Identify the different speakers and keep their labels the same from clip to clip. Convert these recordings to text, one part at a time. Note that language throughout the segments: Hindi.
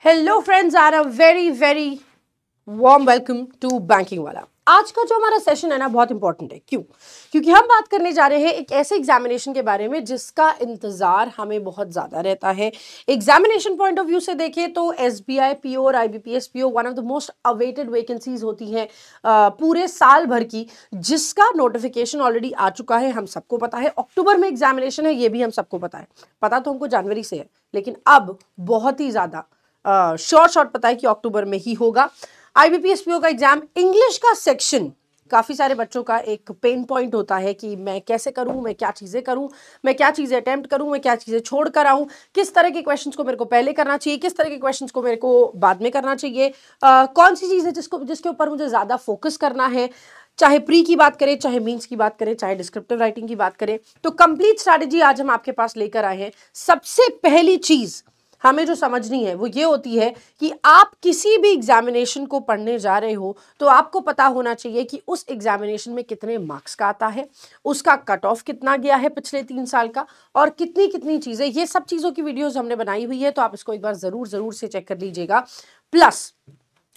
Speaker 1: Hello friends, are a very very warm welcome to banking वाला। आज का जो हमारा सेशन है ना बहुत इंपॉर्टेंट है। क्यों? क्योंकि हम बात करने जा रहे हैं एक ऐसे एग्जामिनेशन के बारे में जिसका इंतजार हमें बहुत ज्यादा रहता है। एग्जामिनेशन पॉइंट ऑफ व्यू से देखें तो एसबीआई पीओ और IBPS PO one of the most awaited vacancies होती हैं पूरे साल भर की, जिसका नोटिफिकेशन ऑलरेडी आ चुका है। हम सबको पता है अक्टूबर में एग्जामिनेशन है, ये भी हम सबको पता है। पता तो हमको जनवरी से है, लेकिन अब बहुत ही ज्यादा शॉर्ट पता है कि अक्टूबर में ही होगा। आईबीपीएस पीओ का एग्जाम इंग्लिश का सेक्शन काफी सारे बच्चों का एक पेन पॉइंट होता है कि मैं कैसे करूं, मैं क्या चीजें करूं, मैं क्या चीजें अटेम्प्ट करूं, मैं क्या चीजें छोड़ कर आऊं, किस तरह के क्वेश्चंस को मेरे को पहले करना चाहिए, किस तरह के क्वेश्चंस को मेरे को बाद में करना चाहिए, कौन सी चीज है जिसके ऊपर मुझे ज्यादा फोकस करना है। चाहे प्री की बात करें, चाहे मीन्स की बात करें, चाहे डिस्क्रिप्टिव राइटिंग की बात करें, तो कंप्लीट स्ट्रैटेजी आज हम आपके पास लेकर आए हैं। सबसे पहली चीज हमें जो समझनी है वो ये होती है कि आप किसी भी एग्जामिनेशन को पढ़ने जा रहे हो तो आपको पता होना चाहिए कि उस एग्जामिनेशन में कितने मार्क्स का आता है, उसका कट ऑफ कितना गया है पिछले 3 साल का, और कितनी कितनी चीजें, ये सब चीजों की वीडियोस हमने बनाई हुई है, तो आप इसको एक बार जरूर से चेक कर लीजिएगा। प्लस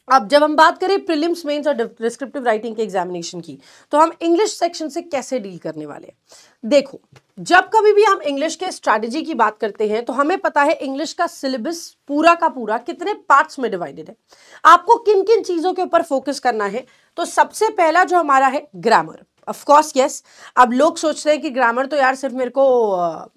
Speaker 1: अब जब हम बात करें प्रीलिम्स, मेंस और डिस्क्रिप्टिव राइटिंग के एग्जामिनेशन की, तो हम इंग्लिश सेक्शन से कैसे डील करने वाले हैं। देखो, जब कभी भी हम इंग्लिश के स्ट्रैटेजी की बात करते हैं तो हमें पता है इंग्लिश का सिलेबस पूरा का पूरा कितने पार्ट्स में डिवाइडेड है, आपको किन किन चीजों के ऊपर फोकस करना है। तो सबसे पहला जो हमारा है ग्रामर, ऑफ कोर्स यस। अब लोग सोचते हैं कि ग्रामर तो यार सिर्फ मेरे को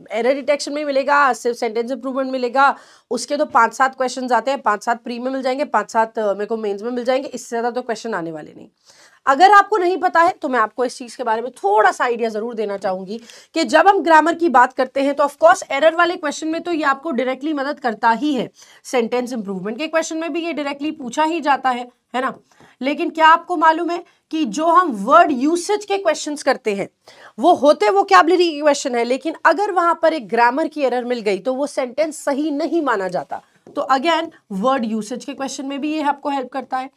Speaker 1: एरर डिटेक्शन में मिलेगा, सिर्फ सेंटेंस इंप्रूवमेंट मिलेगा, उसके तो 5-7 क्वेश्चन आते हैं, 5-7 प्री में मिल जाएंगे, 5-7 मेरे को मेंस में मिल जाएंगे, इससे ज्यादा तो क्वेश्चन आने वाले नहीं। अगर आपको नहीं पता है तो मैं आपको इस चीज के बारे में थोड़ा सा आइडिया जरूर देना चाहूंगी कि जब हम ग्रामर की बात करते हैं तो ऑफ कोर्स एरर वाले क्वेश्चन में तो ये आपको डायरेक्टली मदद करता ही है, सेंटेंस इंप्रूवमेंट के क्वेश्चन में भी ये डायरेक्टली पूछा ही जाता है ना। लेकिन क्या आपको मालूम है कि जो हम वर्ड यूसेज के क्वेश्चंस करते हैं वो होते वोकैबुलरी के क्वेश्चन है, लेकिन अगर वहां पर एक ग्रामर की एरर मिल गई तो वो सेंटेंस सही नहीं माना जाता। तो अगेन वर्ड यूसेज के क्वेश्चन में भी ये आपको हेल्प करता है।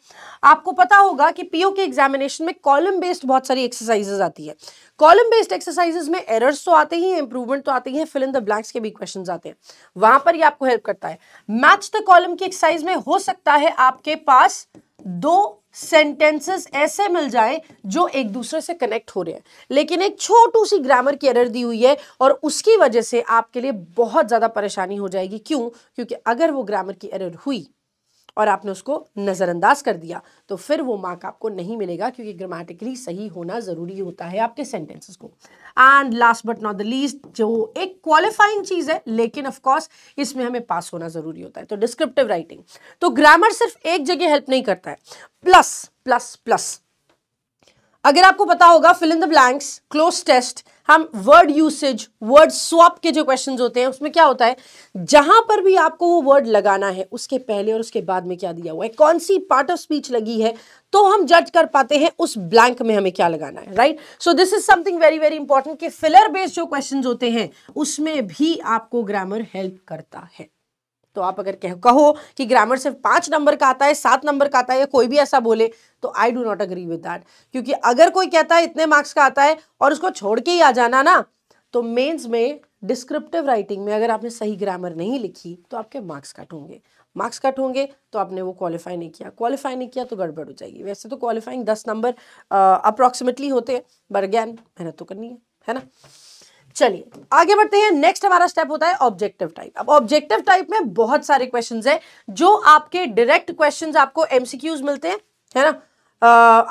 Speaker 1: आपको पता होगा कि पीओ के एग्जामिनेशन में कॉलम बेस्ड बहुत सारी एक्सरसाइजेज आती है। कॉलम बेस्ड एक्सरसाइजेज में एरर्स तो आते ही हैं, इंप्रूवमेंट तो आते ही हैं, फिल इन द ब्लैंक्स के भी क्वेश्चंस आते हैं, वहां पर ये आपको हेल्प करता है। मैच द कॉलम की एक्सरसाइज में हो सकता है आपके पास 2 सेंटेंसेस ऐसे मिल जाए जो एक दूसरे से कनेक्ट हो रहे हैं, लेकिन एक छोटू सी ग्रामर की एरर दी हुई है और उसकी वजह से आपके लिए बहुत ज्यादा परेशानी हो जाएगी। क्यों? क्योंकि अगर वो ग्रामर की एरर हुई और आपने उसको नजरअंदाज कर दिया तो फिर वो मार्क आपको नहीं मिलेगा, क्योंकि ग्रामेटिकली सही होना जरूरी होता है आपके सेंटेंसेस को। And last but not the least, जो एक क्वालिफाइंग चीज है लेकिन ऑफ कोर्स इसमें हमें पास होना जरूरी होता है, तो डिस्क्रिप्टिव राइटिंग। तो ग्रामर सिर्फ एक जगह हेल्प नहीं करता है, प्लस प्लस प्लस अगर आपको पता होगा fill in the blanks, cloze test, हम वर्ड यूसेज, वर्ड स्वैप के जो क्वेश्चंस होते हैं उसमें क्या होता है, जहां पर भी आपको वो वर्ड लगाना है उसके पहले और उसके बाद में क्या दिया हुआ है, कौन सी पार्ट ऑफ स्पीच लगी है, तो हम जज कर पाते हैं उस ब्लैंक में हमें क्या लगाना है, right. So this is something very very important कि फिलर बेस्ड जो क्वेश्चंस होते हैं उसमें भी आपको ग्रामर हेल्प करता है। तो आप अगर कहो कि ग्रामर सिर्फ 5 नंबर का आता है, 7 नंबर का आता है, या कोई भी ऐसा बोले, तो I do not agree with that. क्योंकि अगर कोई कहता है इतने मार्क्स का आता है और उसको छोड़ के ही आ जाना ना, तो मेंस में डिस्क्रिप्टिव राइटिंग में अगर आपने सही ग्रामर नहीं लिखी तो आपके मार्क्स कट होंगे, मार्क्स कट होंगे तो आपने वो क्वालिफाई नहीं किया, क्वालिफाई नहीं किया तो गड़बड़ हो जाएगी। वैसे तो क्वालिफाइंग 10 नंबर अप्रोक्सीमेटली होते हैं, बट अगेन मेहनत तो करनी है ना। चलिए आगे बढ़ते हैं। नेक्स्ट हमारा स्टेप होता है ऑब्जेक्टिव टाइप। अब ऑब्जेक्टिव टाइप में बहुत सारे क्वेश्चंस हैं जो आपके डायरेक्ट क्वेश्चंस आपको एमसीक्यूज मिलते हैं, है ना।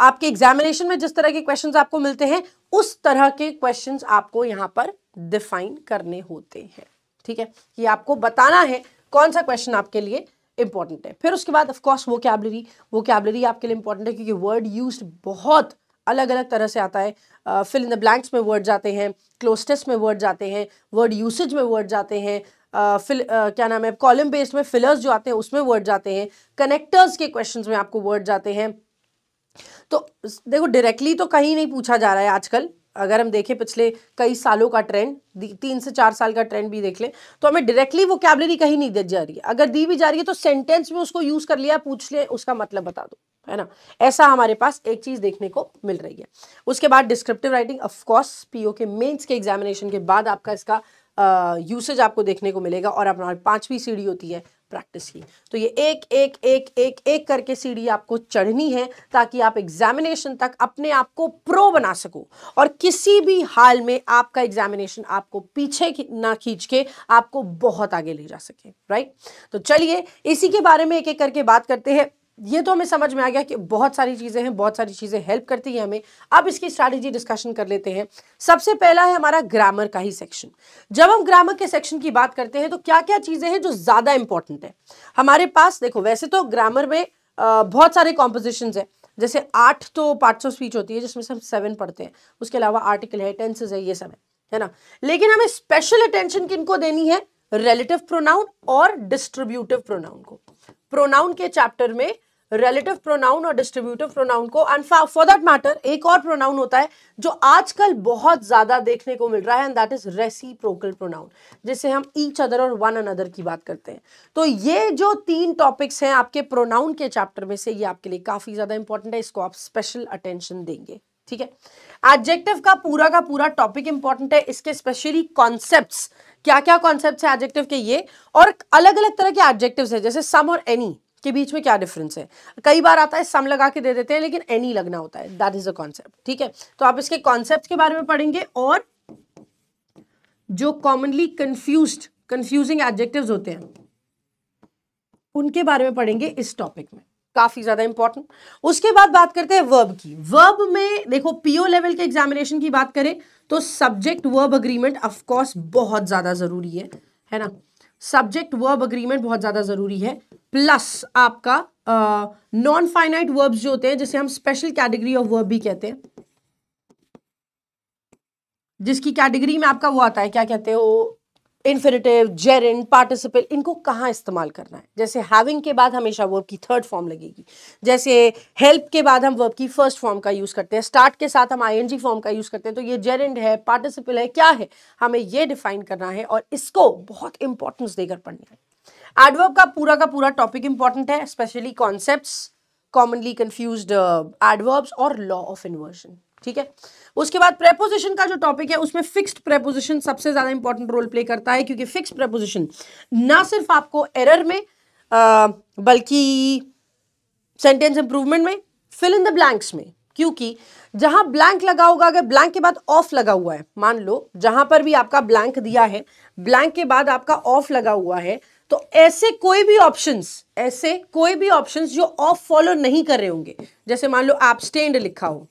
Speaker 1: आपके एग्जामिनेशन में जिस तरह के क्वेश्चंस आपको मिलते हैं उस तरह के क्वेश्चंस आपको यहां पर डिफाइन करने होते हैं, ठीक है। कि आपको बताना है कौन सा क्वेश्चन आपके लिए इंपॉर्टेंट है। फिर उसके बाद ऑफ कोर्स वोकैबुलरी आपके लिए इंपॉर्टेंट है, क्योंकि वर्ड यूज्ड बहुत अलग अलग तरह से आता है। फिल इन द ब्लैंक्स में वर्ड जाते हैं, क्लोज टेस्ट में वर्ड जाते हैं, वर्ड यूसेज में वर्ड जाते हैं, क्या नाम है, कॉलम बेस्ड में फिलर्स जो आते हैं उसमें वर्ड जाते हैं, कनेक्टर्स के क्वेश्चंस में आपको वर्ड जाते हैं। तो देखो डायरेक्टली तो कहीं नहीं पूछा जा रहा है आजकल। अगर हम देखें पिछले कई सालों का ट्रेंड, 3 से 4 साल का ट्रेंड भी देख लें, तो हमें डायरेक्टली वोकैबुलरी कहीं नहीं दी जा रही है। अगर दी भी जा रही है तो सेंटेंस में उसको यूज कर लिया, पूछ ले, उसका मतलब बता दो, है ना। ऐसा हमारे पास एक चीज देखने को मिल रही है। उसके बाद descriptive writing, of course PO के मेंस के एग्जामिनेशन के बाद आपका इसका यूसेज आपको देखने को मिलेगा। और हमारी 5वीं सीढ़ी होती है प्रैक्टिस की। तो ये एक एक एक एक एक करके सीढ़ी आपको चढ़नी है ताकि आप एग्जामिनेशन तक अपने आप को प्रो बना सको और किसी भी हाल में आपका एग्जामिनेशन आपको पीछे ना खींच के आपको बहुत आगे ले जा सके, राइट। तो चलिए इसी के बारे में एक एक करके बात करते हैं। ये तो हमें समझ में आ गया कि बहुत सारी चीजें हैं, बहुत सारी चीजें हेल्प करती है हमें। अब इसकी स्ट्रैटेजी डिस्कशन कर लेते हैं। सबसे पहला है हमारा ग्रामर का ही सेक्शन। जब हम ग्रामर के सेक्शन की बात करते हैं तो क्या क्या चीजें हैं जो ज्यादा इंपॉर्टेंट है हमारे पास। देखो वैसे तो ग्रामर में बहुत सारे कॉम्पोजिशंस है, जैसे 8 तो पार्ट्स ऑफ स्पीच होती है जिसमें से हम 7 पढ़ते हैं, उसके अलावा आर्टिकल है, टेंसेस है, ये सब है ना। लेकिन हमें स्पेशल अटेंशन किनको देनी है, रिलेटिव प्रोनाउन और डिस्ट्रीब्यूटिव प्रोनाउन को। प्रोनाउन के चैप्टर में रिलेटिव प्रोनाउन और डिस्ट्रीब्यूटिव प्रोनाउन को, एंड फॉर दैट मैटर एक और प्रोनाउन होता है जो आजकल बहुत ज्यादा देखने को मिल रहा है, and that is reciprocal pronoun, जिसे हम ईच अदर और वन अनदर की बात करते हैं। तो ये जो 3 टॉपिक्स हैं आपके प्रोनाउन के चैप्टर में से, ये आपके लिए काफी ज्यादा इंपॉर्टेंट है, इसको आप स्पेशल अटेंशन देंगे, ठीक है। एडजेक्टिव का पूरा टॉपिक इंपॉर्टेंट है, इसके स्पेशली कॉन्सेप्ट्स, क्या क्या कॉन्सेप्ट्स है एडजेक्टिव के ये, और अलग अलग तरह के एडजेक्टिव्स है, जैसे सम और एनी के बीच में क्या डिफरेंस है। कई बार आता है सम लगा के दे देते हैं लेकिन एनी लगना होता है, दैट इज अ कॉन्सेप्ट, ठीक है। तो आप इसके कॉन्सेप्ट्स के बारे में पढ़ेंगे और जो कॉमनली कंफ्यूजिंग एडजेक्टिव्स होते हैं उनके बारे में पढ़ेंगे इस टॉपिक में, काफी ज्यादा इंपॉर्टेंट। उसके बाद बात करते हैं वर्ब की। वर्ब में देखो पीओ लेवल के एग्जामिनेशन की बात करें तो subject verb agreement of course बहुत ज्यादा जरूरी है ना। सब्जेक्ट वर्ब अग्रीमेंट बहुत ज्यादा जरूरी है, प्लस आपका नॉन फाइनाइट वर्ब्स जो होते हैं, जिसे हम स्पेशल कैटेगरी ऑफ वर्ब भी कहते हैं, जिसकी कैटेगरी में आपका वो आता है, क्या कहते हो, इन्फिनिटिव, जेरेंड, पार्टिसिपल, इनको कहाँ इस्तेमाल करना है। जैसे हैविंग के बाद हमेशा वर्ब की 3rd फॉर्म लगेगी, जैसे हेल्प के बाद हम वर्ब की 1st फॉर्म का यूज करते हैं, स्टार्ट के साथ हम आईएनजी फॉर्म का यूज करते हैं। तो ये जेरेंड है, पार्टिसिपल है, क्या है, हमें ये डिफाइन करना है और इसको बहुत इंपॉर्टेंस देकर पढ़ना है। एडवर्ब का पूरा टॉपिक इंपॉर्टेंट है, specially concepts, commonly confused adverbs और लॉ ऑफ इन्वर्जन, ठीक है। उसके बाद प्रेपोजिशन का जो टॉपिक है उसमें फिक्स्ड प्रेपोजिशन सबसे ज्यादा इंपॉर्टेंट रोल प्ले करता है, क्योंकि फिक्स्ड प्रेपोजिशन ना सिर्फ आपको एरर में बल्कि सेंटेंस इंप्रूवमेंट में, फिल इन द ब्लैंक्स में, क्योंकि जहां ब्लैंक लगा होगा, अगर ब्लैंक के बाद ऑफ लगा हुआ है, मान लो जहां पर भी आपका ब्लैंक दिया है, ब्लैंक के बाद आपका ऑफ लगा हुआ है, तो ऐसे कोई भी ऑप्शंस जो ऑफ फॉलो नहीं कर रहे होंगे, जैसे मान लो एब्सटेन्ड लिखा हो,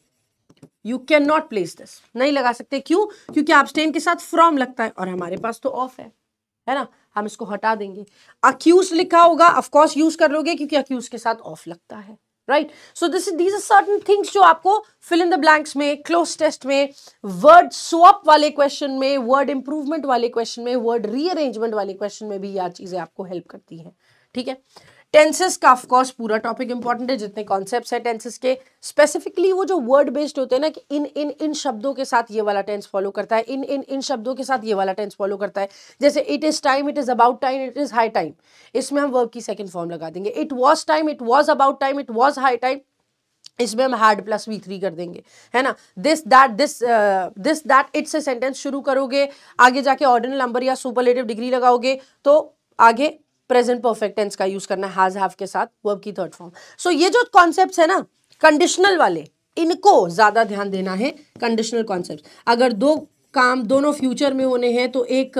Speaker 1: you can not place this, नहीं लगा सकते। क्यों? क्योंकि एब्सटेन के साथ फ्रॉम लगता है और हमारे पास तो ऑफ है ना, हम इसको हटा देंगे। अक्यूज लिखा होगा, ऑफ कोर्स यूज कर लोगे क्योंकि अक्यूज के साथ ऑफ लगता है, right. So these are certain things जो आपको फिल इन द ब्लैंक्स में, क्लोज टेस्ट में, वर्ड स्वैप वाले क्वेश्चन में, वर्ड इंप्रूवमेंट वाले क्वेश्चन में, वर्ड रीअरेंजमेंट वाले क्वेश्चन में भी यह चीजें आपको हेल्प करती है, ठीक है। टेंसेस का ऑफ कोर्स पूरा टॉपिक इंपॉर्टेंट है, जितने कॉन्सेप्ट्स है टेंसेस के, स्पेसिफिकली वो जो वर्ड बेस्ड होते हैं ना, कि इन शब्दों के साथ ये वाला टेंस फॉलो करता है, इन शब्दों के साथ ये वाला टेंस फॉलो करता है। जैसे it is time, it is about time, it is high time, इसमें हम वर्ब की 2nd फॉर्म लगा देंगे। It was time, it was about time, it was high time, इसमें हम हैड प्लस V3 कर देंगे, है ना। दिस दैट इट से सेंटेंस शुरू करोगे, आगे जाके ऑर्डिनल नंबर या सुपरलेटिव डिग्री लगाओगे, तो आगे प्रेजेंट परफेक्ट टेंस का यूज करना है हैज हैव के साथ, वर्ब की 3rd फॉर्म। सो ये जो कॉन्सेप्ट्स है ना कंडीशनल वाले, इनको ज्यादा ध्यान देना है। कंडीशनल कॉन्सेप्ट, अगर 2 काम दोनों फ्यूचर में होने हैं तो एक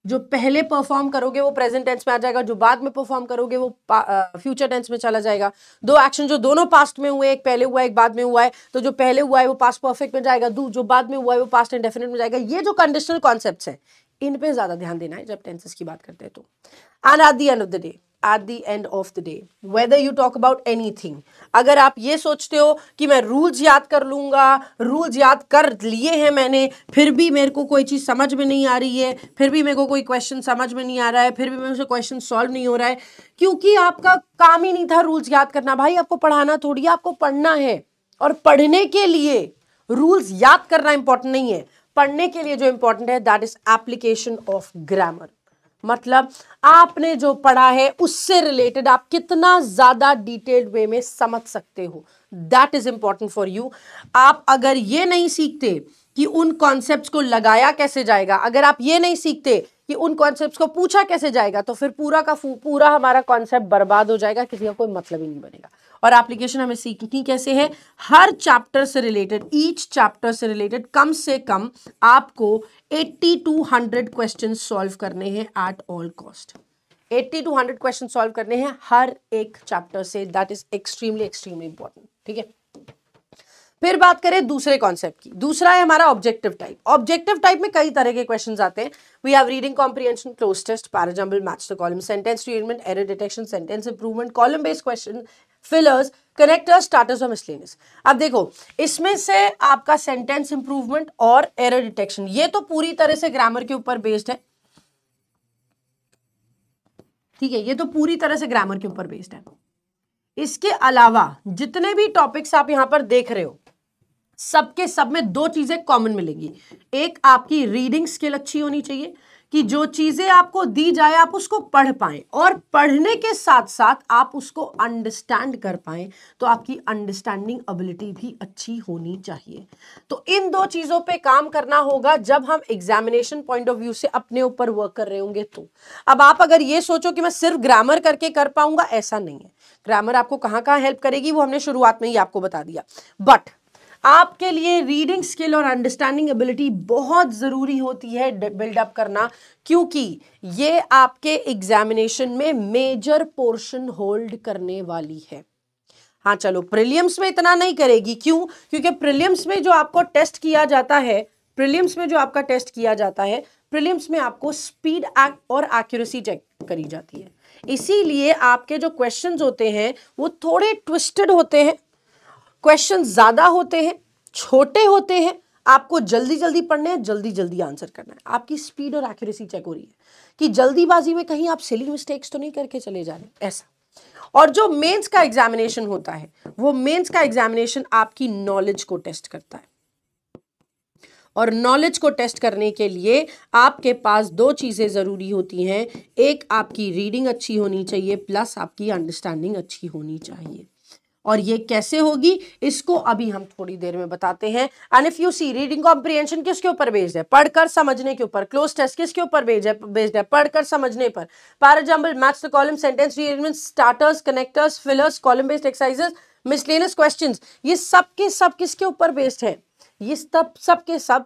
Speaker 1: जो पहले परफॉर्म करोगे वो प्रेजेंट टेंस में आ जाएगा, जो बाद में परफॉर्म करोगे वो फ्यूचर टेंस में चला जाएगा। 2 एक्शन जो दोनों पास्ट में हुए, एक पहले हुआ है एक बाद में हुआ है, तो जो पहले हुआ है वो पास्ट परफेक्ट में जाएगा, जो बाद में हुआ है वो पास्ट इंडेफिनिट में जाएगा। ये जो कंडीशनल कॉन्सेप्ट्स हैं इन पे ज्यादा ध्यान देना है जब टेंसेस की बात करते हैं तो। And at the end of the day whether you talk about anything, अगर आप ये सोचते हो कि मैं रूल्स याद कर लूंगा, रूल्स याद कर लिए हैं मैंने, फिर भी मेरे को कोई चीज समझ में नहीं आ रही है, फिर भी मेरे को कोई क्वेश्चन समझ में नहीं आ रहा है, फिर भी मेरे से क्वेश्चन सॉल्व नहीं हो रहा है, क्योंकि आपका काम ही नहीं था रूल्स याद करना। भाई आपको पढ़ाना थोड़ी, आपको पढ़ना है, और पढ़ने के लिए रूल्स याद करना इंपॉर्टेंट नहीं है, पढ़ने के लिए जो इंपॉर्टेंट है that is application of grammar. मतलब आपने जो पढ़ा है उससे रिलेटेड आप कितना ज्यादा डिटेल्ड वे में समझ सकते हो, that is important for you. आप अगर ये नहीं सीखते कि उन कॉन्सेप्ट्स को लगाया कैसे जाएगा, अगर आप ये नहीं सीखते कि उन कॉन्सेप्ट्स को पूछा कैसे जाएगा, तो फिर पूरा का पूरा हमारा कॉन्सेप्ट बर्बाद हो जाएगा, किसी का कोई मतलब ही नहीं बनेगा। और एप्लीकेशन हमें सीखनी कैसे है, हर चैप्टर से रिलेटेड, ईच चैप्टर से रिलेटेड कम से कम आपको 80 to 100 क्वेश्चन सॉल्व करने हैं at all cost. 80 to 100 question solve करने हैं हर एक चैप्टर से, that is extremely extremely important. ठीक है, फिर बात करें दूसरे कॉन्सेप्ट की। दूसरा है हमारा ऑब्जेक्टिव टाइप। ऑब्जेक्टिव टाइप में कई तरह के क्वेश्चंस आते हैं। We have reading comprehension, cloze test, parajumble, match the column, sentence rearrangement, error detection, sentence improvement, column based question, fillers, connectors, starters और मिसलेनियस। अब देखो, इसमें से आपका सेंटेंस इंप्रूवमेंट और एरर डिटेक्शन ये तो पूरी तरह से ग्रामर के ऊपर बेस्ड है। ठीक है, ये तो पूरी तरह से ग्रामर के ऊपर बेस्ड है। इसके अलावा जितने भी टॉपिक्स आप यहां पर देख रहे हो, सबके सब में दो चीजें कॉमन मिलेंगी। एक, आपकी रीडिंग स्किल अच्छी होनी चाहिए कि जो चीजें आपको दी जाए आप उसको पढ़ पाएं, और पढ़ने के साथ साथ आप उसको अंडरस्टैंड कर पाएं, तो आपकी अंडरस्टैंडिंग एबिलिटी भी अच्छी होनी चाहिए। तो इन दो चीजों पे काम करना होगा जब हम एग्जामिनेशन पॉइंट ऑफ व्यू से अपने ऊपर वर्क कर रहे होंगे। तो अब आप अगर ये सोचो कि मैं सिर्फ ग्रामर करके कर पाऊंगा, ऐसा नहीं है। ग्रामर आपको कहां कहां हेल्प करेगी वो हमने शुरुआत में ही आपको बता दिया, बट आपके लिए रीडिंग स्किल और अंडरस्टैंडिंग एबिलिटी बहुत जरूरी होती है बिल्डअप करना, क्योंकि ये आपके एग्जामिनेशन में मेजर पोर्शन होल्ड करने वाली है। हाँ चलो, प्रीलिम्स में इतना नहीं करेगी, क्यों? क्योंकि प्रीलिम्स में जो आपको टेस्ट किया जाता है, प्रीलिम्स में जो आपका टेस्ट किया जाता है, प्रीलिम्स में आपको स्पीड और एक्यूरेसी चेक करी जाती है। इसीलिए आपके जो क्वेश्चंस होते हैं वो थोड़े ट्विस्टेड होते हैं, क्वेश्चन ज्यादा होते हैं, छोटे होते हैं, आपको जल्दी जल्दी पढ़ने हैं, जल्दी जल्दी आंसर करना है। आपकी स्पीड और एक्यूरेसी चेक हो रही है कि जल्दीबाजी में कहीं आप सिली मिस्टेक्स तो नहीं करके चले जा रहे, ऐसा। और जो मेंस का एग्जामिनेशन होता है, वो मेंस का एग्जामिनेशन आपकी नॉलेज को टेस्ट करता है, और नॉलेज को टेस्ट करने के लिए आपके पास दो चीजें जरूरी होती हैं। एक, आपकी रीडिंग अच्छी होनी चाहिए, प्लस आपकी अंडरस्टैंडिंग अच्छी होनी चाहिए। और ये कैसे होगी, इसको अभी हम थोड़ी देर में बताते हैं। And if you see, reading comprehension किसके ऊपर बेस्ड है? पढ़कर समझने के ऊपर। क्लोज टेस्ट किसके ऊपर बेस्ड है? पढ़कर समझने पर। Parajumble, match the column, sentence rearrangement, starters, connectors, fillers, column based exercises, miscellaneous questions, ये सब के सब किसके ऊपर बेस्ड है? ये सब के सब,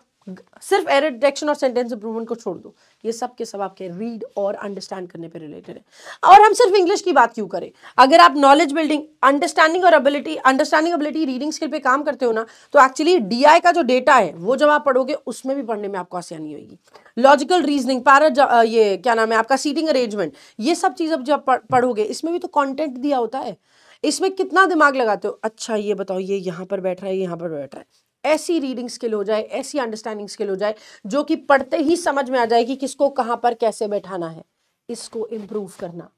Speaker 1: सिर्फ एरर डिटेक्शन और सेंटेंस इंप्रूवमेंट को छोड़ दो, ये सब के सब आपके रीड और अंडरस्टैंड करने पे रिलेटेड है। और हम सिर्फ इंग्लिश की बात क्यों करें? अगर आप नॉलेज बिल्डिंग, अंडरस्टैंडिंग और अंडरस्टैंडिंग एबिलिटी, रीडिंग स्किल पे काम करते हो ना, तो एक्चुअली डीआई का जो डेटा है वो जब आप पढ़ोगे उसमें भी पढ़ने में आपको आसानी होगी। लॉजिकल रीजनिंग, ये क्या नाम है आपका, सीटिंग अरेंजमेंट, ये सब चीज अब जब पढ़ोगे, इसमें भी तो कॉन्टेंट दिया होता है। इसमें कितना दिमाग लगाते हो, अच्छा ये बताओ ये यहाँ पर बैठ रहा है, यहाँ पर बैठ रहा है। ऐसी रीडिंग स्किल हो जाए, ऐसी अंडरस्टैंडिंग स्किल हो जाए जो कि पढ़ते ही समझ में आ जाए कि किसको कहां पर कैसे बैठाना है। इसको इंप्रूव करना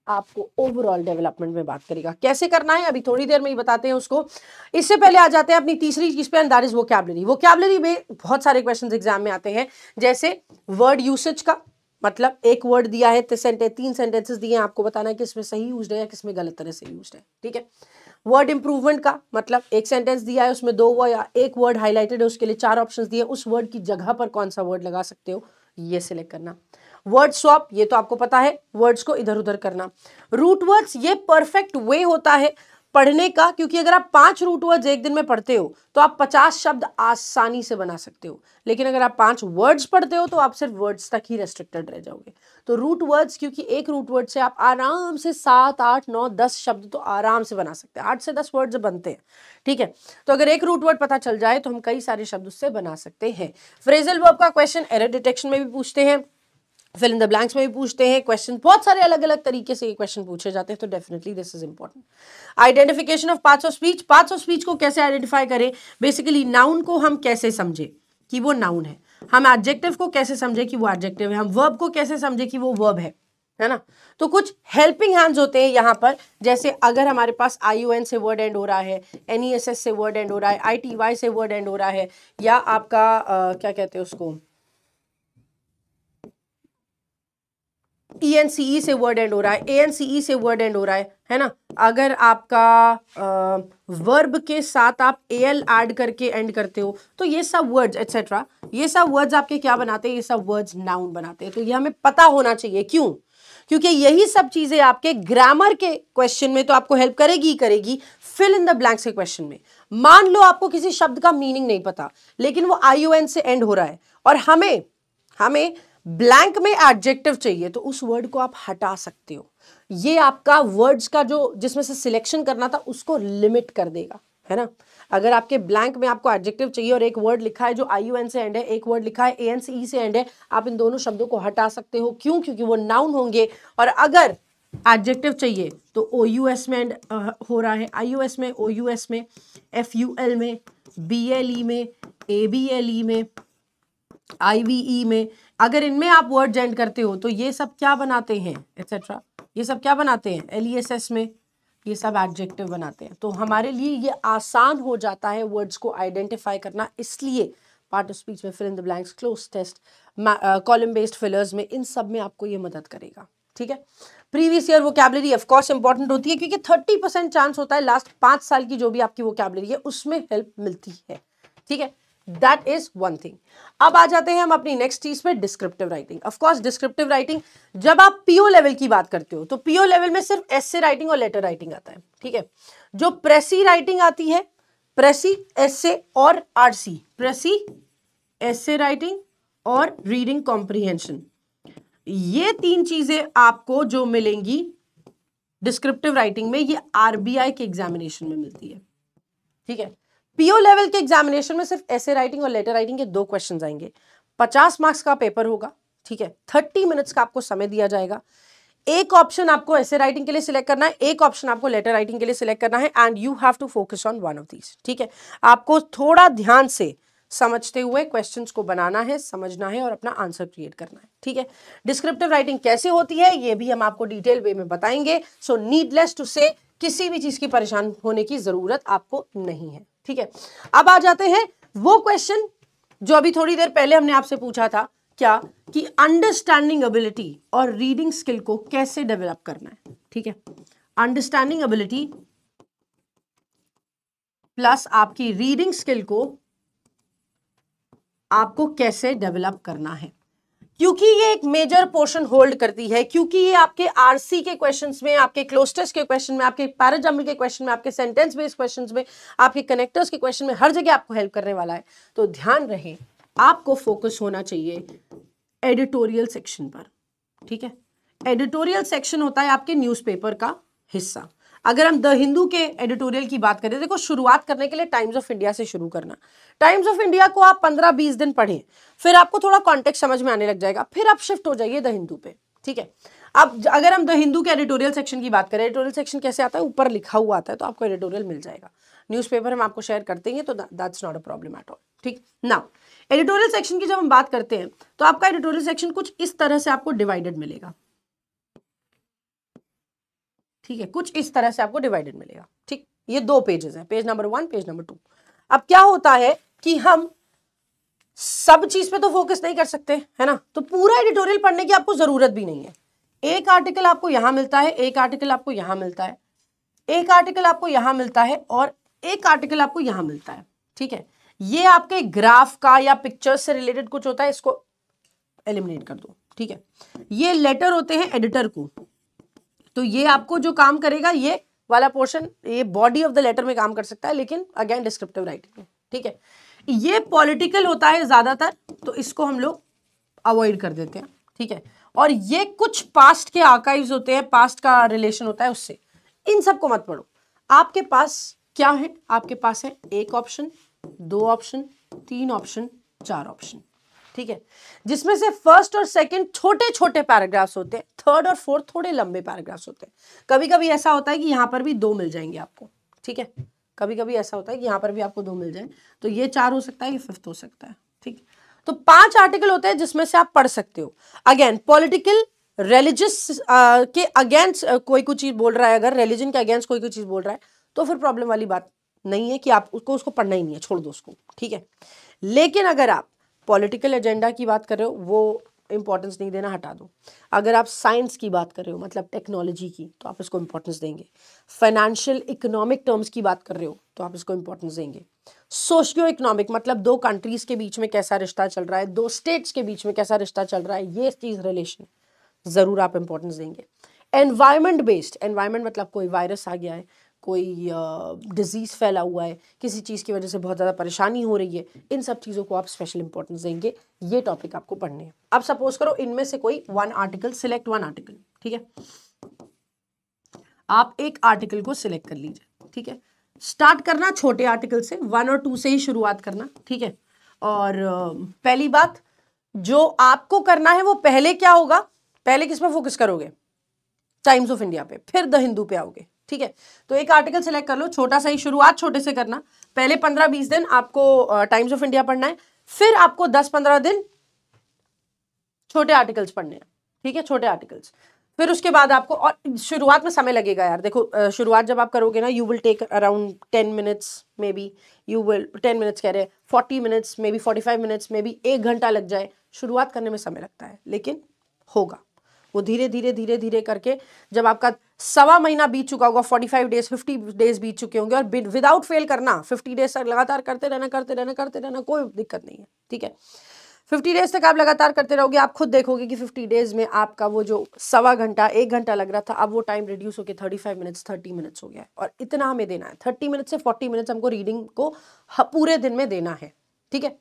Speaker 1: आपको ओवरऑल डेवलपमेंट में बात करेगा। कैसे करना है अभी थोड़ी देर में ही बताते हैं उसको। इससे पहले आ जाते हैं अपनी तीसरी चीज पे, and that is vocabulary. Vocabulary में बहुत सारे क्वेश्चंस एग्जाम में आते हैं, जैसे वर्ड यूसेज का, मतलब एक वर्ड दिया है, 3 सेंटेंसेस दिए हैं, आपको बताना है कि इसमें सही यूज्ड है या किसमें गलत तरह से यूज्ड है। ठीक है। वर्ड इंप्रूवमेंट का मतलब एक सेंटेंस दिया है, उसमें 2 वर्ड या एक वर्ड हाईलाइटेड है, उसके लिए 4 ऑप्शंस दिए, उस वर्ड की जगह पर कौन सा वर्ड लगा सकते हो, ये सिलेक्ट करना। वर्ड स्वैप, ये तो आपको पता है, वर्ड्स को इधर उधर करना। रूट वर्ड्स, ये परफेक्ट वे होता है पढ़ने का, क्योंकि अगर आप 5 रूट वर्ड्स एक दिन में पढ़ते हो तो आप 50 शब्द आसानी से बना सकते हो, लेकिन अगर आप 5 वर्ड्स पढ़ते हो तो आप सिर्फ वर्ड्स तक ही रेस्ट्रिक्टेड रह जाओगे। तो रूट वर्ड्स, क्योंकि एक रूट वर्ड से आप आराम से 7, 8, 9, 10 शब्द तो आराम से बना सकते हैं, 8 से 10 वर्ड्स बनते हैं। ठीक है, तो अगर एक रूट वर्ड पता चल जाए तो हम कई सारे शब्द उससे बना सकते हैं। फ्रेजल वर्ब का क्वेश्चन एरर डिटेक्शन में भी पूछते हैं, फिल इन द ब्लैंक्स में भी पूछते हैं क्वेश्चन, बहुत सारे अलग अलग तरीके से ये क्वेश्चन पूछे जाते हैं, तो definitely this is important. Identification of parts of speech, parts of speech को कैसे आइडेंटिफाई करें? बेसिकली नाउन को हम कैसे समझे कि वो नाउन है, हम एडजेक्टिव को कैसे समझे कि वो एडजेक्टिव है, हम वर्ब को कैसे समझे कि वो वर्ब है ना। तो कुछ हेल्पिंग हैंड्स होते हैं यहाँ पर, जैसे अगर हमारे पास ION से वर्ड एंड हो रहा है, NESS से वर्ड एंड हो रहा है, ITY से वर्ड एंड हो रहा है, या आपका क्या कहते हैं उसको, ENCE से वर्ड एंड हो रहा है, ANCE से वर्ड एंड हो रहा है ना, अगर आपका वर्ब के साथ आप एल ऐड करके एंड करते हो तो ये सब वर्ड्स एटसेट्रा, ये सब वर्ड्स आपके क्या बनाते हैं, ये सब वर्ड्स नाउन बनाते हैं। तो ये हमें पता होना चाहिए। क्यों? क्योंकि यही सब चीजें आपके ग्रामर के क्वेश्चन में तो आपको हेल्प करेगी ही करेगी, फिल इन द ब्लैंक्स के क्वेश्चन में। मान लो आपको किसी शब्द का मीनिंग नहीं पता लेकिन वो ION से एंड हो रहा है और हमें ब्लैंक में एडजेक्टिव चाहिए, तो उस वर्ड को आप हटा सकते हो। ये आपका वर्ड्स का जो जिसमें से सिलेक्शन करना था उसको लिमिट कर देगा, है ना। अगर आपके ब्लैंक में आपको एडजेक्टिव चाहिए और एक वर्ड लिखा है जो ION से एंड है, एक वर्ड लिखा है AN से E से एंड है, आप इन दोनों शब्दों को हटा सकते हो। क्यों? क्योंकि वो नाउन होंगे। और अगर एडजेक्टिव चाहिए तो OUS में एंड हो रहा है, IOS में, OUS में, FUL में, BLE में, ABLE में, IVE में, अगर इनमें आप वर्ड एंड करते हो तो ये सब क्या बनाते हैं एटसेट्रा, ये सब क्या बनाते हैं, LESS में ये सब एडजेक्टिव बनाते हैं। तो हमारे लिए ये आसान हो जाता है वर्ड्स को आइडेंटिफाई करना। इसलिए पार्ट ऑफ स्पीच में fill in the blanks, cloze test, column based fillers में, इन सब में आपको ये मदद करेगा। ठीक है। Previous year vocabulary of course important होती है क्योंकि 30% चांस होता है लास्ट 5 साल की जो भी आपकी वोकैबुलरी है उसमें हेल्प मिलती है। ठीक है, दैट इज वन थिंग। अब आ जाते हैं हम अपनी नेक्स्ट चीज पे, descriptive writing. Of course descriptive writing जब आप PO लेवल की बात करते हो तो PO लेवल में सिर्फ एसे राइटिंग और लेटर राइटिंग आता है। ठीक है, जो प्रेसी राइटिंग आती है, प्रेसी, एसे और RC, प्रेसी, एसे राइटिंग और रीडिंग कॉम्प्रिहेंशन, ये 3 चीजें आपको जो मिलेंगी डिस्क्रिप्टिव राइटिंग में, ये RBI के एग्जामिनेशन में मिलती है। ठीक है, PO लेवल के एग्जामिनेशन में सिर्फ ऐसे राइटिंग और लेटर राइटिंग के 2 क्वेश्चंस आएंगे। 50 मार्क्स का पेपर होगा। ठीक है, 30 मिनट्स का आपको समय दिया जाएगा। एक ऑप्शन आपको ऐसे राइटिंग के लिए सिलेक्ट करना है, एक ऑप्शन आपको लेटर राइटिंग के लिए सिलेक्ट करना है, and you have to focus on one of these. ठीक है, आपको थोड़ा ध्यान से समझते हुए क्वेश्चंस को बनाना है, समझना है और अपना आंसर क्रिएट करना है। ठीक है, डिस्क्रिप्टिव राइटिंग कैसे होती है ये भी हम आपको डिटेल वे में बताएंगे। सो नीडलेस टू से किसी भी चीज की परेशान होने की जरूरत आपको नहीं है। ठीक है, अब आ जाते हैं वो क्वेश्चन जो अभी थोड़ी देर पहले हमने आपसे पूछा था, क्या कि अंडरस्टैंडिंग एबिलिटी और रीडिंग स्किल को कैसे डेवलप करना है। ठीक है, अंडरस्टैंडिंग एबिलिटी प्लस आपकी रीडिंग स्किल को आपको कैसे डेवलप करना है, क्योंकि ये एक मेजर पोर्शन होल्ड करती है, क्योंकि ये आपके RC के क्वेश्चंस में, आपके क्लोज टेस्ट के क्वेश्चन में, आपके पैराजम्बल के क्वेश्चन में, आपके सेंटेंस बेस्ड क्वेश्चंस में, आपके कनेक्टर्स के क्वेश्चन में, हर जगह आपको हेल्प करने वाला है। तो ध्यान रहे, आपको फोकस होना चाहिए एडिटोरियल सेक्शन पर। ठीक है, एडिटोरियल सेक्शन होता है आपके न्यूज़पेपर का हिस्सा। अगर हम द हिंदू के एडिटोरियल की बात करें, देखो शुरुआत करने के लिए टाइम्स ऑफ इंडिया से शुरू करना। टाइम्स ऑफ इंडिया को आप 15-20 दिन पढ़ें, फिर आपको थोड़ा कॉन्टेक्स्ट समझ में आने लग जाएगा, फिर आप शिफ्ट हो जाइए द हिंदू पे। ठीक है, अब अगर हम द हिंदू के एडिटोरियल सेक्शन की बात करें, एडिटोरियल सेक्शन कैसे आता है, ऊपर लिखा हुआ आता है, तो आपको एडिटोरियल मिल जाएगा। न्यूज़पेपर हम आपको शेयर करते हैं, तो that's not a problem at all. ठीक ना, एडिटोरियल सेक्शन की जब हम बात करते हैं तो आपका एडिटोरियल सेक्शन कुछ इस तरह से आपको डिवाइडेड मिलेगा। ठीक है, कुछ इस तरह से आपको डिवाइडेड मिलेगा। ठीक, ये 2 पेजेस हैं, पेज नंबर 1, पेज नंबर 2। अब क्या होता है कि हम सब चीज पे तो फोकस नहीं कर सकते, है ना, तो पूरा एडिटोरियल पढ़ने की आपको जरूरत भी नहीं है। एक आर्टिकल आपको यहां मिलता है, एक आर्टिकल आपको यहां मिलता है, एक आर्टिकल आपको यहां मिलता है और एक आर्टिकल आपको यहां मिलता है। ठीक है, ये आपके ग्राफ का या पिक्चर्स से रिलेटेड कुछ होता है, इसको एलिमिनेट कर दो। ठीक है, ये लेटर होते हैं एडिटर को, तो ये आपको जो काम करेगा, ये वाला पोर्शन, ये बॉडी ऑफ द लेटर में काम कर सकता है, लेकिन अगेन डिस्क्रिप्टिव राइटिंग में। ठीक है, ये पॉलिटिकल होता है ज्यादातर, तो इसको हम लोग अवॉइड कर देते हैं। ठीक है, और ये कुछ पास्ट के आर्काइव्स होते हैं, पास्ट का रिलेशन होता है उससे, इन सबको मत पढ़ो। आपके पास क्या है, आपके पास है 1 ऑप्शन, 2 ऑप्शन, 3 ऑप्शन, 4 ऑप्शन। ठीक है, जिसमें से फर्स्ट और सेकंड छोटे छोटे पैराग्राफ्स होते हैं, थर्ड और फोर्थ थोड़े लंबे पैराग्राफ्स होते हैं। कभी कभी ऐसा होता है कि यहाँ पर भी 2 मिल जाएंगे आपको। ठीक है, कभी कभी ऐसा होता है कि यहाँ पर भी आपको 2 मिल जाए, तो ये 4 हो सकता है, ये 5th हो सकता है। ठीक, तो 5 आर्टिकल होते हैं जिसमें से आप पढ़ सकते हो। अगेन पॉलिटिकल, रिलीजियस के अगेंस्ट कोई कुछ चीज बोल रहा है, अगर रिलीजन के अगेंस्ट कोई चीज बोल रहा है तो फिर प्रॉब्लम वाली बात नहीं है कि आप उसको पढ़ना ही नहीं है, छोड़ दो उसको। ठीक है, लेकिन अगर आप पॉलिटिकल एजेंडा की बात कर रहे हो, वो इंपॉर्टेंस नहीं देना हटा दो। अगर आप साइंस की बात कर रहे हो, मतलब टेक्नोलॉजी की, तो आप इसको इंपॉर्टेंस देंगे। फाइनेंशियल इकोनॉमिक टर्म्स की बात कर रहे हो तो आप इसको इंपॉर्टेंस देंगे। सोशियो इकोनॉमिक मतलब दो कंट्रीज के बीच में कैसा रिश्ता चल रहा है, दो स्टेट्स के बीच में कैसा रिश्ता चल रहा है, ये चीज रिलेशन जरूर आप इंपॉर्टेंस देंगे। एनवायरमेंट बेस्ड, एनवायरमेंट मतलब कोई वायरस आ गया है, कोई डिजीज फैला हुआ है, किसी चीज़ की वजह से बहुत ज़्यादा परेशानी हो रही है, इन सब चीज़ों को आप स्पेशल इंपॉर्टेंस देंगे। ये टॉपिक आपको पढ़ने हैं। अब सपोज करो इनमें से कोई one article, select one article, ठीक है। आप एक आर्टिकल को सिलेक्ट कर लीजिए, ठीक है। स्टार्ट करना छोटे आर्टिकल से, 1 और 2 से ही शुरुआत करना, ठीक है। और पहली बात जो आपको करना है वो पहले क्या होगा, पहले किस पे फोकस करोगे, टाइम्स ऑफ इंडिया पे, फिर द हिंदू पे आओगे, ठीक है। तो एक आर्टिकल सिलेक्ट कर लो, छोटा सा ही, शुरुआत छोटे से करना। पहले 15-20 दिन आपको टाइम्स ऑफ इंडिया पढ़ना है, फिर आपको 10-15 दिन छोटे आर्टिकल्स पढ़ने हैं, ठीक है, छोटे आर्टिकल्स। फिर उसके बाद आपको, और शुरुआत में समय लगेगा यार, देखो शुरुआत जब आप करोगे ना, you will take around 10 minutes, maybe you will 10 minutes कह रहे हैं, 40 minutes, maybe 45 minutes, maybe 1 घंटा लग जाए। शुरुआत करने में समय लगता है, लेकिन होगा वो धीरे धीरे धीरे धीरे करके। जब आपका 1.25 महीना बीत चुका होगा, 45 डेज 50 डेज बीत चुके होंगे, और विदाउट फेल करना, 50 डेज तक लगातार करते रहना, करते रहना, करते रहना, कोई दिक्कत नहीं है, ठीक है। 50 डेज तक आप लगातार करते रहोगे, आप खुद देखोगे कि 50 डेज में आपका वो जो 1.25 घंटा 1 घंटा लग रहा था, अब वो टाइम रिड्यूस होकर 35 मिनट्स 30 मिनट्स हो गया है। और इतना हमें देना है, 30 मिनट से 40 मिनट्स हमको रीडिंग को पूरे दिन में देना है, ठीक है।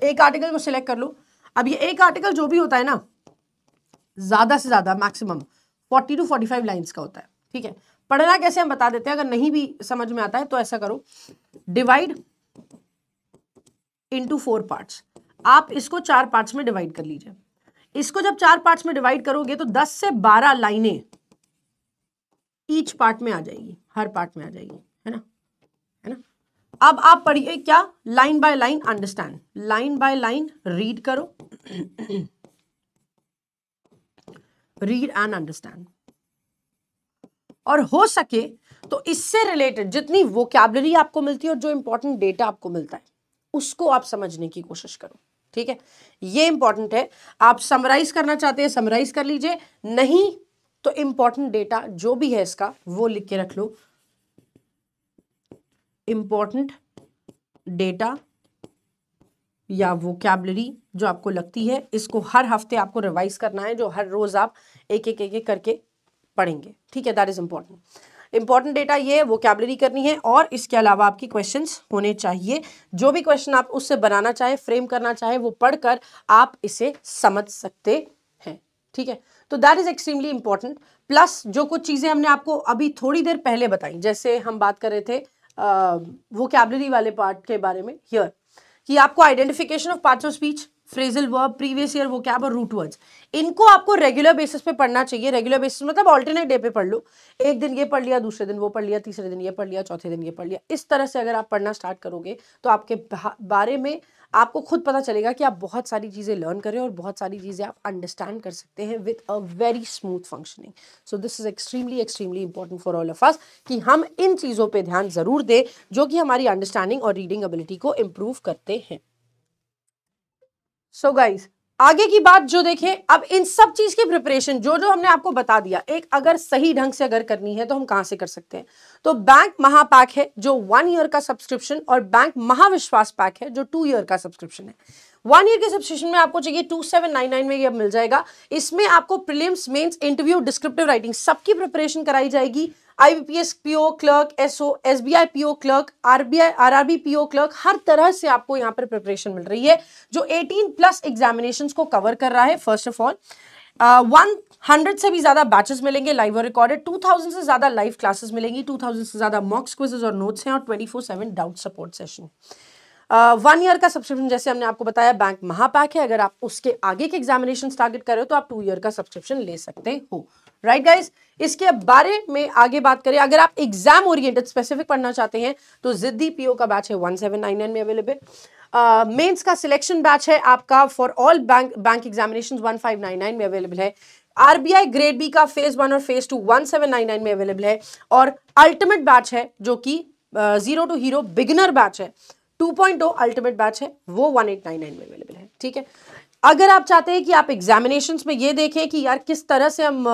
Speaker 1: एक आर्टिकल को सिलेक्ट कर लो। अब ये एक आर्टिकल जो भी होता है ना, ज्यादा से ज्यादा मैक्सिमम 40 to 45 लाइन्स का होता है, ठीक है। पढ़ना कैसे हम बता देते हैं, अगर नहीं भी समझ में आता है तो ऐसा करो, डिवाइड इनटू 4 पार्ट्स। आप इसको 4 पार्ट्स में डिवाइड कर लीजिए। इसको जब 4 पार्ट्स में डिवाइड करोगे तो 10 से 12 लाइनें ईच पार्ट में आ जाएगी, हर पार्ट में आ जाएगी, है ना, है ना। अब आप पढ़िए क्या, line by line understand, line by line read करो, रीड एंड अंडरस्टैंड। और हो सके तो इससे रिलेटेड जितनी वोकैबुलरी आपको मिलती है और जो इंपॉर्टेंट डेटा आपको मिलता है उसको आप समझने की कोशिश करो, ठीक है। ये इंपॉर्टेंट है। आप समराइज करना चाहते हैं समराइज कर लीजिए, नहीं तो इंपॉर्टेंट डेटा जो भी है इसका वो लिख के रख लो। इंपॉर्टेंट डेटा या वोकैबुलरी जो आपको लगती है, इसको हर हफ्ते आपको रिवाइज करना है, जो हर रोज आप एक एक करके पढ़ेंगे, ठीक है। दैट इज इंपॉर्टेंट डेटा ये वोकैबुलरी करनी है, और इसके अलावा आपकी क्वेश्चंस होने चाहिए। जो भी क्वेश्चन आप उससे बनाना चाहे, फ्रेम करना चाहे, वो पढ़कर आप इसे समझ सकते हैं, ठीक है। तो that is extremely important. Plus जो कुछ चीजें हमने आपको अभी थोड़ी देर पहले बताई, जैसे हम बात कर रहे थे वोकैबुलरी वाले पार्ट के बारे में हियर, कि आपको identification of parts of speech, phrasal verb, previous year vocab और रूट वर्ड्स, इनको आपको रेगुलर बेसिस पे पढ़ना चाहिए। रेगुलर बेसिस मतलब ऑल्टरनेट डे पे पढ़ लो, एक दिन ये पढ़ लिया, दूसरे दिन वो पढ़ लिया, तीसरे दिन ये पढ़ लिया, चौथे दिन ये पढ़ लिया। इस तरह से अगर आप पढ़ना स्टार्ट करोगे तो आपके बारे में आपको खुद पता चलेगा कि आप बहुत सारी चीजें लर्न करें और बहुत सारी चीजें आप अंडरस्टैंड कर सकते हैं with a very smooth functioning. So this is extremely important for all of us कि हम इन चीजों पे ध्यान जरूर दें जो कि हमारी अंडरस्टैंडिंग और रीडिंग एबिलिटी को इंप्रूव करते हैं। सो गाइज आगे की बात जो देखें, अब इन सब चीज की प्रिपरेशन जो जो हमने आपको बता दिया, एक अगर सही ढंग से अगर करनी है तो हम कहां से कर सकते हैं। तो बैंक महापैक है जो 1 ईयर का सब्सक्रिप्शन, और बैंक महाविश्वास पैक है जो 2 ईयर का सब्सक्रिप्शन है। 1 ईयर के सब्सक्रिप्शन में आपको चाहिए 2799 में ये मिल जाएगा। इसमें आपको prelims, mains, interview, descriptive writing सबकी प्रिपरेशन कराई जाएगी। IBPS PO clerk, SO, SBI PO clerk, RBI RRB PO clerk, हर तरह से आपको यहाँ पर प्रिपरेशन मिल रही है जो 18+ एग्जामिनेशंस को कवर कर रहा है। फर्स्ट ऑफ ऑल 100 से भी ज्यादा बैचेस मिलेंगे लाइव और रिकॉर्डेड, 2000 से ज्यादा लाइव क्लासेस मिलेंगी, 2000 से ज्यादा मॉक्स, क्विजेस और नोट्स हैं, और 24/7 डाउट सपोर्ट सेशन। 1 ईयर का सब्सक्रिप्शन जैसे हमने आपको बताया बैंक महापैक है। अगर आप उसके आगे के एग्जामिनेशन टारगेट कर रहे हो तो आप 2 ईयर का सब्सक्रिप्शन ले सकते हो, राइट गाइज। इसके बारे में आगे बात करें, अगर आप एग्जाम ओरिएंटेड स्पेसिफिक पढ़ना चाहते हैं तो जिद्दी पीओ का बैच है 1799 में अवेलेबल। मेंस का सिलेक्शन बैच है आपका फॉर ऑल बैंक एग्जामिनेशंस 1599 में अवेलेबल है। RBI ग्रेड बी का फेज 1 और फेज 2 1799 में अवेलेबल है, और अल्टीमेट बैच है जो कि 0 to हीरो बिगिनर बैच है, 2.0 अल्टीमेट बैच है, वो 1899 में अवेलेबल है, ठीक है। अगर आप चाहते हैं कि आप एग्जामिनेशंस में ये देखें कि यार किस तरह से हम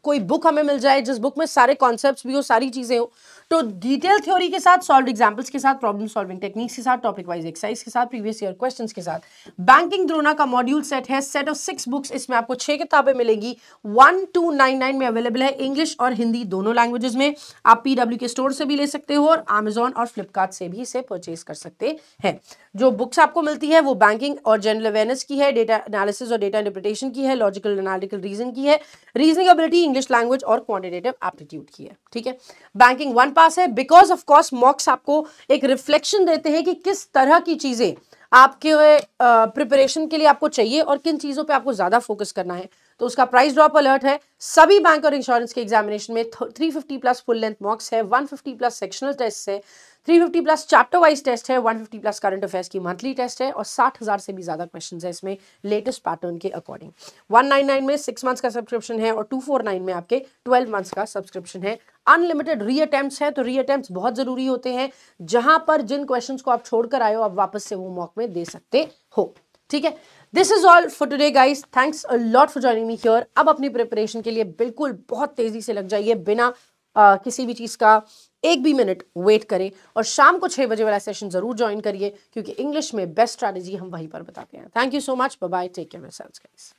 Speaker 1: कोई बुक हमें मिल जाए जिस बुक में सारे कॉन्सेप्ट्स भी हो, सारी चीजें हो, तो डिटेल थ्योरी के साथ, सॉल्व एग्जांपल्स के साथ, प्रॉब्लम सॉल्विंग टेक्निक्स के साथ, टॉपिक वाइज एक्सरसाइज के साथ, प्रीवियस ईयर क्वेश्चंस के साथ बैंकिंग द्रोना का मॉड्यूल सेट है, सेट ऑफ 6 बुक्स। इसमें आपको 6 किताबें मिलेंगी, 1299 में अवेलेबल है, इंग्लिश और हिंदी दोनों लैंग्वेजेस में। आप पीडब्ल्यू के स्टोर से भी ले सकते हो और अमेजॉन और फ्लिपकार्ट से भी इसे परचेज कर सकते हैं। जो बुक्स आपको मिलती है वो बैंकिंग और जनरल अवेयरनेस की है, डेटा एनालिसिस और डेटा इंटरप्रिटेशन की है, लॉजिकल एनालिटिकल रीजन की है, रीजनिंग एबिलिटी, इंग्लिश लैंग्वेज और क्वांटिटेटिव एप्टीट्यूड की है। ठीक है, बैंकिंग 1 पास है, बिकॉज ऑफ कोर्स मॉक्स आपको एक रिफ्लेक्शन देते हैं कि किस तरह की चीजें आपके प्रिपरेशन के लिए आपको चाहिए और किन चीजों पे आपको ज्यादा फोकस करना है। तो उसका प्राइस ड्रॉप अलर्ट है। सभी बैंक और इंश्योरेंस के एग्जामिनेशन में 350 प्लस फुल लेंथ मॉक्स है, 150 प्लस सेक्शनल टेस्ट है, 350 प्लस चैप्टर वाइज टेस्ट है, 150 प्लस करंट अफेयर्स की मंथली टेस्ट है और 60,000 से भी ज्यादा क्वेश्चंस है इसमें लेटेस्ट पैटर्न के अकॉर्डिंग। 199 में 6 मंथ्स का सब्सक्रिप्शन है और 249 में आपके 12 मंथ्स का सब्सक्रिप्शन है। अनलिमिटेड री अटेम्प्ट्स है, तो री अटेम्प्ट्स बहुत जरूरी होते हैं, जहां पर जिन क्वेश्चंस को आप छोड़कर आए हो आप वापस से वो मॉक में दे सकते हो। ठीक है, this is all for today guys, thanks a lot for joining me here. अब अपनी प्रिपरेशन के लिए बिल्कुल बहुत तेजी से लग जाइए, बिना किसी भी चीज का एक भी मिनट वेट करें, और शाम को 6 बजे वाला सेशन जरूर ज्वाइन करिए, क्योंकि इंग्लिश में बेस्ट स्ट्रैटेजी हम वहीं पर बताते हैं। Thank you so much, bye bye, take care yourselves guys.